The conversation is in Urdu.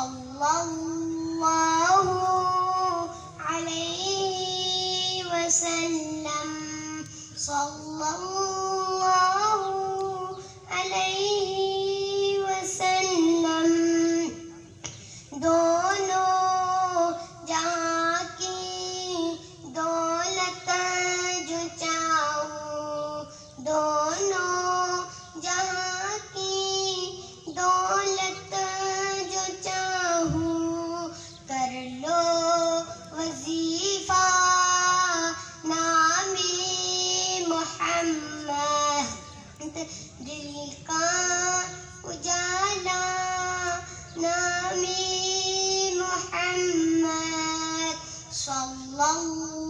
صلى الله عليه وسلم صلى الله عليه وسلم دونوں جہاں کی دولت جو چاہوں دونوں جہاں کی دولت جو چاہوں کر لو وظیفہ نام محمد دل کا اجالا نام محمد صلی اللہ